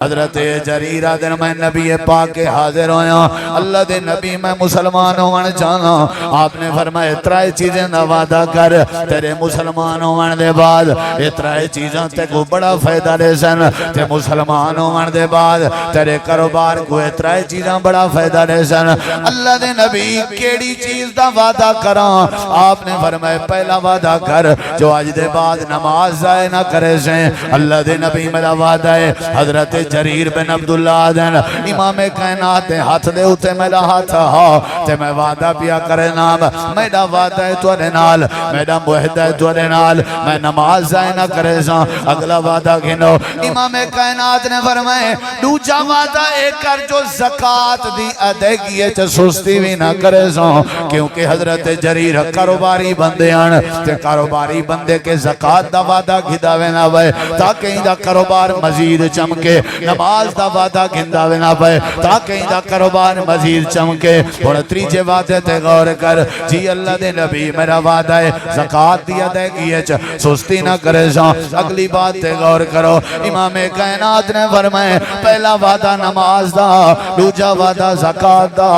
حضرت جریر دن میں نبی پاک کے حاضر ہویا اللہ دے نبی میں مسلمان ہونے چاہنا آپ نے فرمایا اترائے چیزیں دا وعدہ کر تیرے مسلمان ہونے دے بعد اترائے چیزیں تے کو بڑا فائدہ دے سن تے مسلمان ہونے دے بعد تیرے کاروبار کو اترائے چیزیں بڑا فائدہ دے سن اللہ دے نبی کیڑی چیز دا وعدہ کراں آپ نے فرمایا پہلا وعدہ کر جو آج دے بعد نماز ضائع نہ کرے سے اللہ دے نبی میرا وعدہ ہے حضرت جریر بن عبداللہ دین امام کائنات دے ہاتھ دے ہوتے میرا ہاتھ ہاں تے میں وعدہ پیا کرے نام میرا وعدہ ہے تو نال میرا معاہدہ ہے تو نال میں نماز ضائع نہ کرے ساں اگلا وعدہ گنو امام کائنات نے فرمائے دوجا وعدہ ایک کر جو زکاة دی ادائیگی ہے سستی بھی نہ کرے ساں کیونکہ حضرت جریر کاروباری بندے آن تے کاروباری بندے کے زکاة دا وعدہ گھداوے نہ وے تاکہ ان دا کاروبار مزید چمکے نماز دا وعدہ گھنداوے نہ پائے تاکہ ان دا کاروبار مزید چمکے اور تریجے وعدے تے غور کر جی اللہ دے نبی میرا وعدہ ہے زکاة دیا دے گی سستی نہ کرے جاں اگلی بات تے غور کرو امام کائنات نے فرمائے پہلا وعدہ نماز دا دوجا وعدہ زکاة دا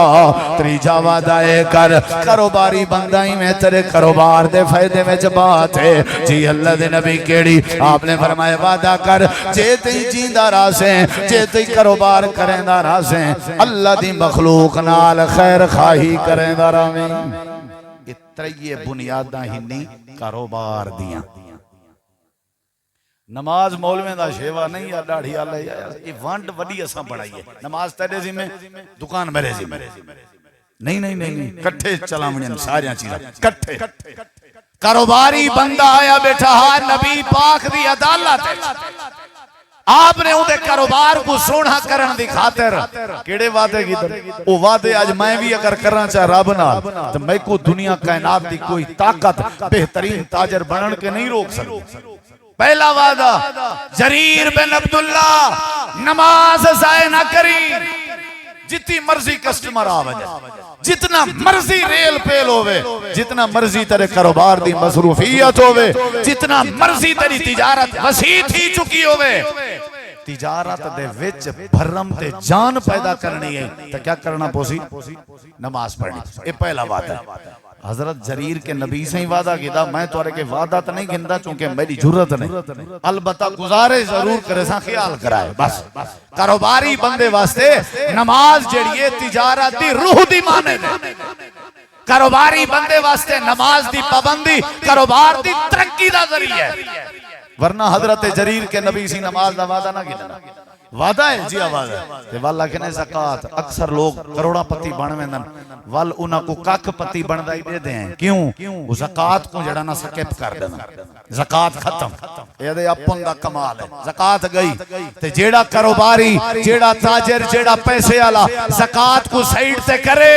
تریجا وعدہ ہے کر کاروباری بندائی میں تیرے کاروبار دے فائدے میں بات ہے جی اللہ دے نبی کیڑی آپ نے فرمائے وعدہ کر جیتے جیندہ راسیں جیتے کاروبار کریں دا راسیں اللہ دی مخلوق نال خیر خواہی کریں دا رامیں اتریے بنیادہ ہی نہیں کاروبار دیاں نماز مولویں دا شیوہ نہیں یا ڈاڑھی آلہ یہ وانڈ وڈی اساں بڑھائی ہے نماز تیرے زی میں دکان میرے زی میں نہیں کٹھے چلا منین ساریاں چیزیں کٹھے کاروباری بندہ آیا بیٹھا ہاں نبی پاک دی عدالت آپ نے اندھے کاروبار کو سونا کرن دی خاطر کیڑے وعدے کی در وہ وعدے آج میں بھی اگر کرنا چاہ رب نہ تو میں کو دنیا کائنات دی کوئی طاقت بہترین تاجر بنن کے نہیں روک سکتی پہلا وعدہ جریر بن عبداللہ نماز ضائع نہ کری جتنی مرضی کسٹمر آوجہ جتنا مرضی ریل پیل ہوئے جتنا مرضی تیرے کاروبار دی مصروفیت ہوئے جتنا مرضی تیری تجارت وسیع تھی چکی ہوئے تجارت دے وچ بھرم تے جان پیدا کرنی ہے تو کیا کرنا پوسی نماز پڑھنی یہ پہلا وعدہ ہے حضرت جریر کے نبی سے ہی وعدہ کیتا میں تو کے وعدہ تو نہیں گھندا چونکہ میری جرت نہیں البتہ گزارے ضرور کرے ساں خیال کرائے بس کاروباری بندے واسطے نماز جڑیے تجارت دی روح دی مانے دے کاروباری بندے واسطے نماز دی پابندی کاروبار دی ترقی دا ذریعہ ہے ورنہ حضرت جریر کے نبی سے نماز دا وعدہ نہ کیتا وعدہ ہے جی آواز ہے واللہ کہنے زکاة اکثر لوگ کروڑا پتی بڑھویں دن وال انہاں کو کاک پتی بڑھدائی دے دیں کیوں وہ زکاة کو جڑا نہ سکیپ کر دینا زکاة ختم یہ دے اپن دا کمال ہے زکاة گئی تے جیڑا کاروباری جیڑا تاجر جیڑا پیسے آلا زکاة کو سائیڈ تے کرے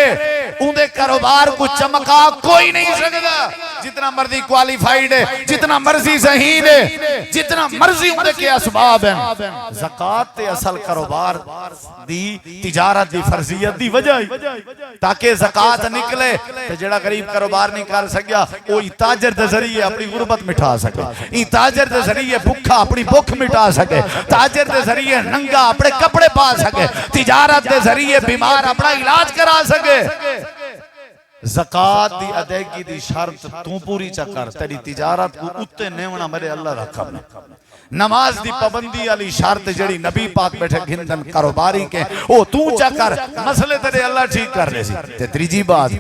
اندھے کاروبار کو چمکا کوئی نہیں سکتا جتنا مرضی کوالیفائیڈ ہے جتنا مرضی ذہین ہے جتنا مرضی اندھے کے اسباب ہیں زکاة تے اصل کاروبار دی تجارت دی فرضیت دی وجہ تاکہ زکاة نکلے تے جڑا غریب کاروبار نہیں کر سکیا وہی تاجر دے ذریعے اپنی غربت مٹھا سکے ای تاجر دے ذریعے بھکھا اپنی بھوک مٹا سکے تاجر دے ذریعے ننگا اپنے کپڑے پا سکے تجارت دے ذریعے بیمار اپنا علاج کرا سکے زکاة دی ادائیگی دی شرط تو پوری چکر تیری تجارت کو اتے نیونا میرے اللہ رکھا نماز دی پابندی علی شرط جڑی نبی پاک بیٹھے گھندن کاروباری کے او تو چکر مسئلے تیرے اللہ ٹھیک کر لے سی تے تریجی بات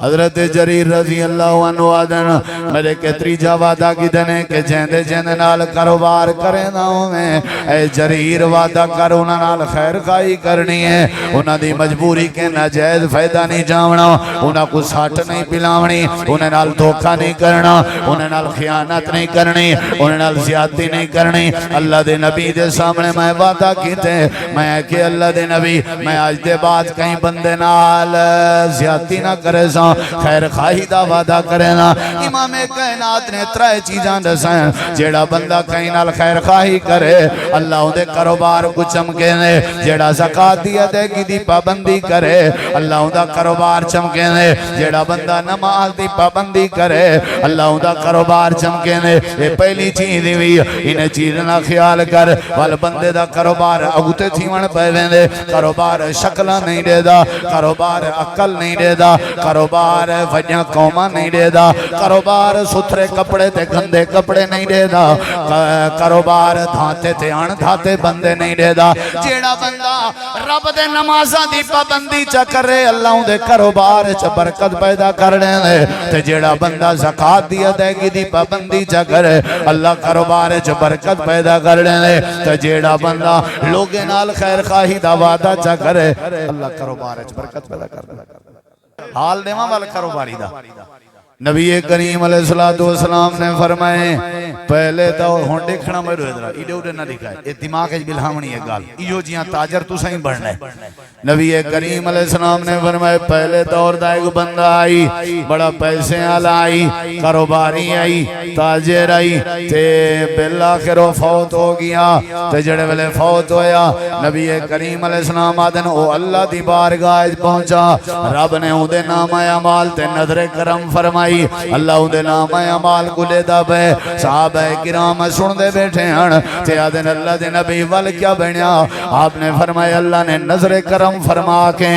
حضرت جریر رضی اللہ عنہ آدن میرے کے تریجا وعدہ کی دنے کہ جیندے جیندے نال کاروبار کریں ناؤں میں اے جریر وعدہ کر انہاں نال خیر خواہی کرنی ہے انہاں دی مجبوری کے ناجائز فائدہ نہیں جاونا انہاں کو ساٹھ نہیں پلاونی انہاں نال دھوکہ نہیں کرنا انہاں نال خیانت نہیں کرنی انہاں نال زیادتی نہیں کرنی اللہ دے نبی دے سامنے میں وعدہ کیتے میں کہ اللہ دے نبی میں آج دے بعد کہیں بندے نال زیادتی نہ کرے ساں خیر خواہی دا وعدہ کرے نا امام کائنات نے ترائے چیزاں دسائیں جیڑا بندہ کہیں نال خیر خواہی کرے اللہ دے کاروبار کو چمکے نے جیڑا زکاة دی ادائیگی دی پابندی کرے اللہ دا کاروبار چمکے نے جیڑا بندہ نماز دی پابندی کرے اللہ دا کاروبار چمکے نے یہ پہلی چیز ہوئی انہیں چیز نہ خیال کر وال بندے دا کاروبار اگتے تھیون پے ویندے کاروبار شکل نہیں دے دا کاروبار عقل نہیں دے دا کاروبار وجہ قوما نہیں دے دا کاروبار ستھرے کپڑے تے گندے کپڑے نہیں دے دا کاروبار دھاتے تے ان دھاتے بندے نہیں دے دا جیڑا بندہ رب دے نمازاں دی پابندی چ کرے اللہ دے کاروبار چ برکت پیدا کرنے دے تے جیڑا بندہ زکات دی ادائیگی دی پابندی چ کرے اللہ کاروبار چ برکت پیدا کرنے دے تے جیڑا بندہ لوگے نال خیر خواہی دا وعدہ چ کرے اللہ کاروبار چ برکت پیدا کرنے دے حال دیواں وال کاروباری دا نبی کریم علیہ السلام نے فرمائے پہلے تو ہون دیکھنا میرے ادھر ایڈے اڈے نہ دکھائے یہ دماغ اچ بلہامنی ہے گال ایو جیاں تاجر تو سہیں بڑھنا ہے نبی کریم علیہ السلام نے فرمائے پہلے دور دا ایک بندہ آئی بڑا پیسے والا آئی کاروباری آئی تاجر آئی تے بالآخر وہ فوت ہو گیا تے جڑے ویلے فوت ہویا نبی کریم علیہ السلام آدن او اللہ دی بارگاہ پہنچا رب نے او دے نام اعمال تے نظر کرم فرمائی اللہ دے نام اعمال کو لے دا بے صحابہ کرام سن دے بیٹھے ہیں تے آدن اللہ دے نبی وال کیا بنیا آپ نے فرمایا اللہ نے نظر کرم فرما کے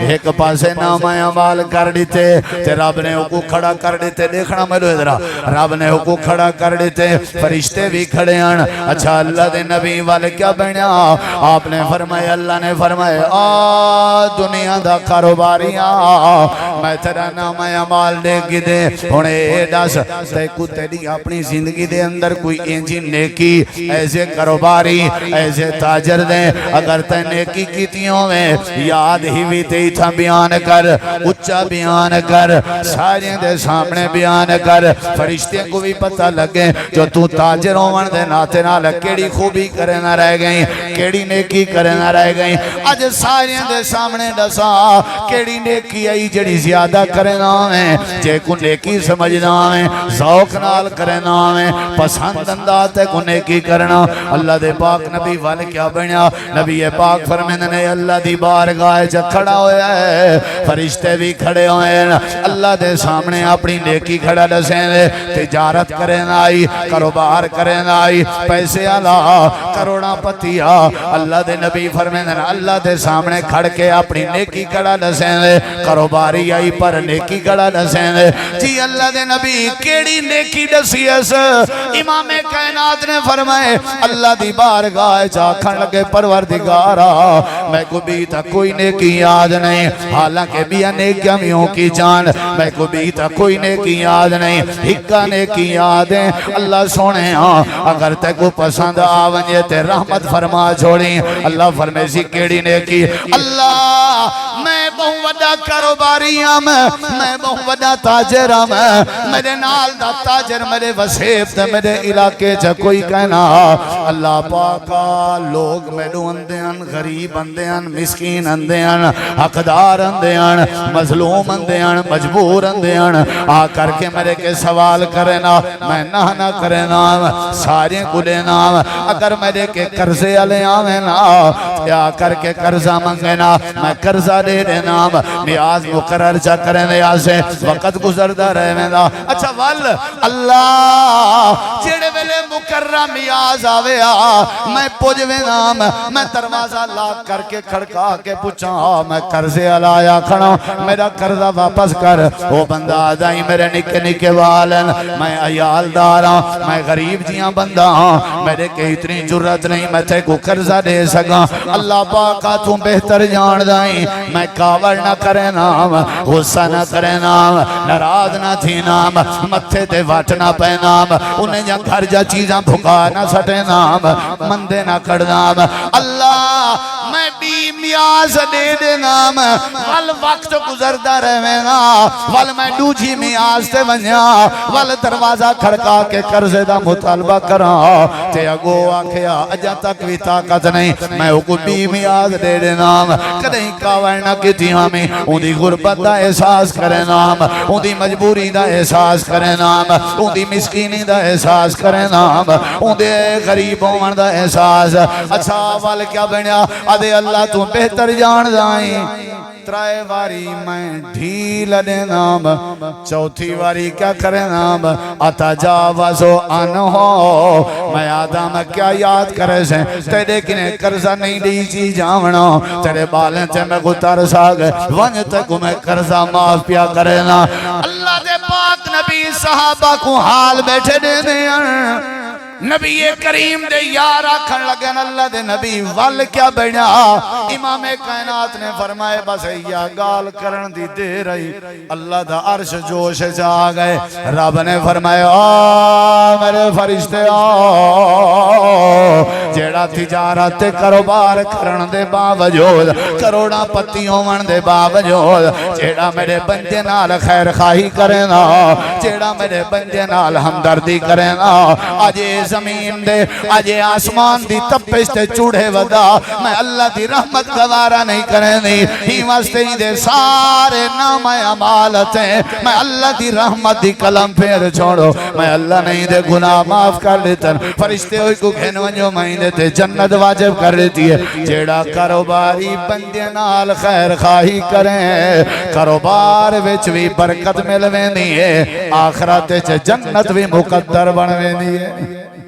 ایک پاسے نام اعمال کر دیتے تے رب نے کو کھڑا کر دیتے دیکھنا میرے ادھر رب نے کو کھڑا کر دیتے فرشتے بھی کھڑے ہیں اچھا اللہ دے نبی وال کیا بنیا آپ نے فرمایا اللہ نے فرمایا آ دنیا دا کاروباریاں میں تیرا نام اعمال دے گی دے ہونے دس تے کو تیری اپنی زندگی دے اندر کوئی انجی نیکی ایسے کاروباری ایسے تاجر دے اگر تے نیکی کیتیوں میں یاد ہی بھی تے تھا بیان کر اچھا بیان کر سارے دے سامنے بیان کر فرشتے کو بھی پتہ لگے جو تو تاجر ہون دے ناتے نال کیڑی خوبی کرے نہ رہ گئی کیڑی نیکی کرے نہ رہ گئی اج سارے دے سامنے دسا کیڑی نیکی آئی جڑی زیادہ کرے نہ میں جے کو نیکی سمجھنا میں ذوق نال کرنا میں پسند انداز کو نیکی کرنا اللہ دے پاک نبی والے کیا بنیا نبی پاک فرمیندے نے اللہ دی بارگاہ چ کھڑا ہویا ہے فرشتے بھی کھڑے ہوئے ہیں اللہ دے سامنے اپنی نیکی کھڑا دسیں دے تجارت کرنا آئی کاروبار کرنا آئی پیسے والا کروڑا پتیا اللہ دے نبی فرمیندے نے اللہ دے سامنے کھڑ کے اپنی نیکی کھڑا دسیں دے کاروباری آئی پر نیکی کھڑا دسیں دے جی اللہ دے نبی کیڑی نیکی دسی اس امام کائنات نے فرمائے اللہ دی بارگاہ چاکھن لگے پروردگارا میں کو بھی تا کوئی نیکی یاد نہیں حالانکہ بھی نیکیاں میوں کی جان میں کو بھی تا کوئی نیکی یاد نہیں ہکا نیکی یاد ہے اللہ سونے ہاں اگر تے کو پسند آونجے تے رحمت فرما چھوڑی اللہ فرمے سی کیڑی نیکی اللہ میں بہت وڈا کاروباری ہوں میں بہت وڈا تاجر ہوں میرے نال دا تاجر میرے وسیب تے میرے علاقے چا کوئی کہنا اللہ پاکا لوگ میرے اندے ہیں غریب اندے ہیں مسکین اندے ہیں حقدار اندے ہیں مظلوم اندے ہیں مجبور اندے ہیں آ کر کے میرے کے سوال کرنا میں نہ کرنا سارے کو لینا اگر میرے کے قرضے علیہ آوینا یا کر کے قرضہ منگنا میں قرضہ دے دینا نیاز مقرر چا کریں نیاز سے وقت گزردہ رہے میں دا اچھا وال اللہ جیڑے ویلے مقرر نیاز آویا میں پوجوے نام میں دروازہ لاکھ کر کے کھڑکا کے پوچھا میں قرضے علایا کھڑا میرا قرضہ واپس کر وہ بندہ آدھائی میرے نکے نکے والن میں عیال دارا میں غریب جیاں بندہ ہاں میرے کے اتنی جرت نہیں میں تے کو قرضہ دے سکا اللہ پاکا تم بہتر جان دائیں میں کاور نہ کرے نام غصہ نہ کرے نام ناراض نہ تھی نام متھے تے واٹ نہ پہ نام انہیں جا گھر جا چیزاں بھکا نہ سٹے نام مندے نہ کر نام اللہ میں بھی میاز دے دے نام وال وقت گزردہ رہے نا وال میں دوجی میاز تے ونیا وال دروازہ کھڑکا کے قرضے دا مطالبہ کرا تے اگو آکھیا اجا تک بھی طاقت نہیں میں کو بھی میاز دے دے نام کدیں کاور نہ کیتی ہمیں ان دی غربت دا احساس کرے نام ان دی مجبوری دا احساس کرے نام ان دی مسکینی دا احساس کرے نام ان دے غریب ہون دا احساس اچھا وال کیا بنیا آدھے اللہ تو بہتر جان دائیں ترائے واری میں ڈھیل نام چوتھی واری کیا کرے نام اتجاوزو انہو میں آدم کیا یاد کرے سے تیرے کنے قرضہ نہیں دی چی جاونا تیرے بالیں تے میں کو ترسا گئے ونج تک میں قرضہ معاف پیا کرے نا اللہ دے پاک نبی صحابہ کو حال بیٹھے دے دیا نبی کریم دے یار آکھن لگن اللہ دے نبی وال کیا بڑھا امام کائنات نے فرمائے بس یا گال کرن دی دے رہی اللہ دا عرش جوش جا گئے رب نے فرمائے میرے فرشتے جیڑا تجارت کاروبار کرن دے باوجود کروڑا پتیوں من دے باوجود جیڑا میرے بندے نال خیر خواہی کرے نا جیڑا میرے بندے نال ہمدردی کرے نا آج زمین دے آجے آسمان دی تپش تے چوڑے ودا میں اللہ دی رحمت گوارا نہیں کریں دی ہی واسطے ہی دے سارے نام عمالتیں میں اللہ دی رحمت دی کلم پھیر چھوڑو میں اللہ نہیں دے گناہ معاف کر لیتا فرشتے ہوئی کو گھن ونجو مہینے تے جنت واجب کر لیتی ہے جیڑا کاروباری بندے نال خیر خواہی کریں کاروبار وچ بھی برکت ملویں دی ہے آخرت چ جنت بھی مقدر بنویں دی ہے